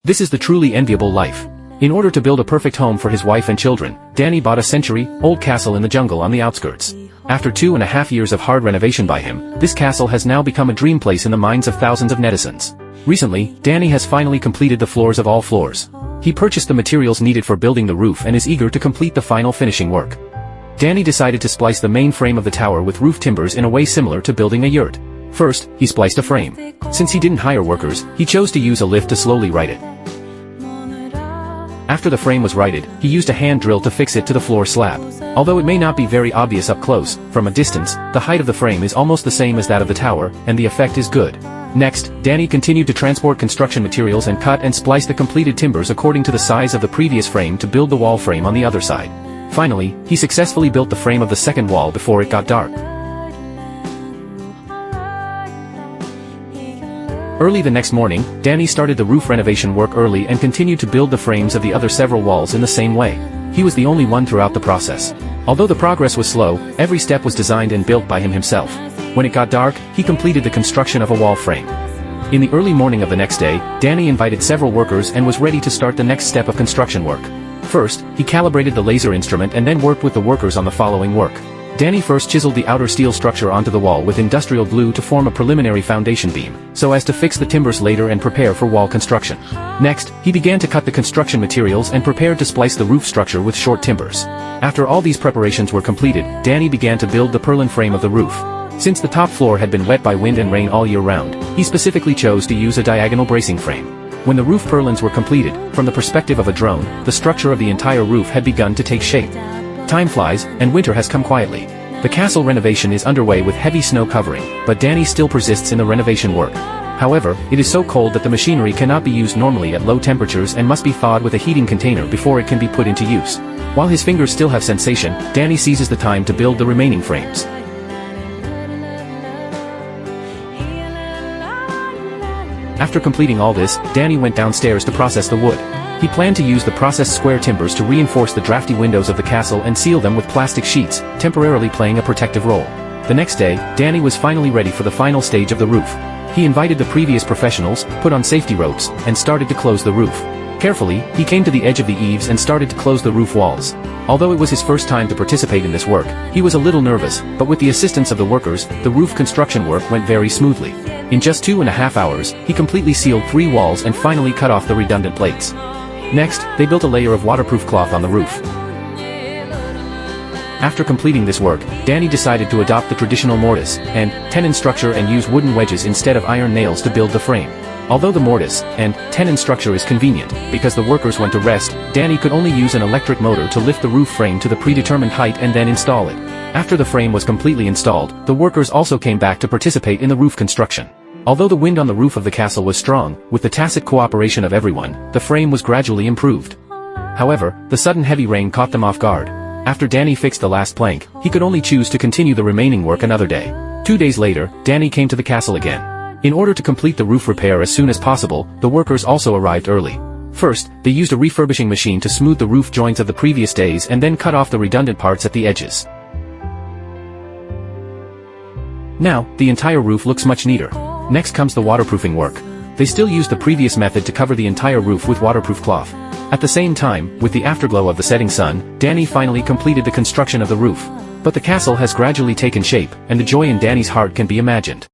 This is the truly enviable life. In order to build a perfect home for his wife and children, Danny bought a century-old castle in the jungle on the outskirts. After 2.5 years of hard renovation by him, this castle has now become a dream place in the minds of thousands of netizens. Recently, Danny has finally completed the floors of all floors. He purchased the materials needed for building the roof and is eager to complete the final finishing work. Danny decided to splice the main frame of the tower with roof timbers in a way similar to building a yurt. First, he spliced a frame. Since he didn't hire workers, he chose to use a lift to slowly right it. After the frame was righted, he used a hand drill to fix it to the floor slab. Although it may not be very obvious up close, from a distance, the height of the frame is almost the same as that of the tower, and the effect is good. Next, Danny continued to transport construction materials and cut and splice the completed timbers according to the size of the previous frame to build the wall frame on the other side. Finally, he successfully built the frame of the second wall before it got dark. Early the next morning, Danny started the roof renovation work early and continued to build the frames of the other several walls in the same way. He was the only one throughout the process. Although the progress was slow, every step was designed and built by him himself. When it got dark, he completed the construction of a wall frame. In the early morning of the next day, Danny invited several workers and was ready to start the next step of construction work. First, he calibrated the laser instrument and then worked with the workers on the following work. Danny first chiseled the outer steel structure onto the wall with industrial glue to form a preliminary foundation beam, so as to fix the timbers later and prepare for wall construction. Next, he began to cut the construction materials and prepared to splice the roof structure with short timbers. After all these preparations were completed, Danny began to build the purlin frame of the roof. Since the top floor had been wet by wind and rain all year round, he specifically chose to use a diagonal bracing frame. When the roof purlins were completed, from the perspective of a drone, the structure of the entire roof had begun to take shape. Time flies, and winter has come quietly. The castle renovation is underway with heavy snow covering, but Danny still persists in the renovation work. However, it is so cold that the machinery cannot be used normally at low temperatures and must be thawed with a heating container before it can be put into use. While his fingers still have sensation, Danny seizes the time to build the remaining frames. After completing all this, Danny went downstairs to process the wood. He planned to use the processed square timbers to reinforce the drafty windows of the castle and seal them with plastic sheets, temporarily playing a protective role. The next day, Danny was finally ready for the final stage of the roof. He invited the previous professionals, put on safety ropes, and started to close the roof. Carefully, he came to the edge of the eaves and started to close the roof walls. Although it was his first time to participate in this work, he was a little nervous, but with the assistance of the workers, the roof construction work went very smoothly. In just 2.5 hours, he completely sealed 3 walls and finally cut off the redundant plates. Next, they built a layer of waterproof cloth on the roof. After completing this work, Danny decided to adopt the traditional mortise and tenon structure and use wooden wedges instead of iron nails to build the frame. Although the mortise and tenon structure is convenient, because the workers went to rest, Danny could only use an electric motor to lift the roof frame to the predetermined height and then install it. After the frame was completely installed, the workers also came back to participate in the roof construction. Although the wind on the roof of the castle was strong, with the tacit cooperation of everyone, the frame was gradually improved. However, the sudden heavy rain caught them off guard. After Danny fixed the last plank, he could only choose to continue the remaining work another day. 2 days later, Danny came to the castle again. In order to complete the roof repair as soon as possible, the workers also arrived early. First, they used a refurbishing machine to smooth the roof joints of the previous days and then cut off the redundant parts at the edges. Now, the entire roof looks much neater. Next comes the waterproofing work. They still used the previous method to cover the entire roof with waterproof cloth. At the same time, with the afterglow of the setting sun, Danny finally completed the construction of the roof. But the castle has gradually taken shape, and the joy in Danny's heart can be imagined.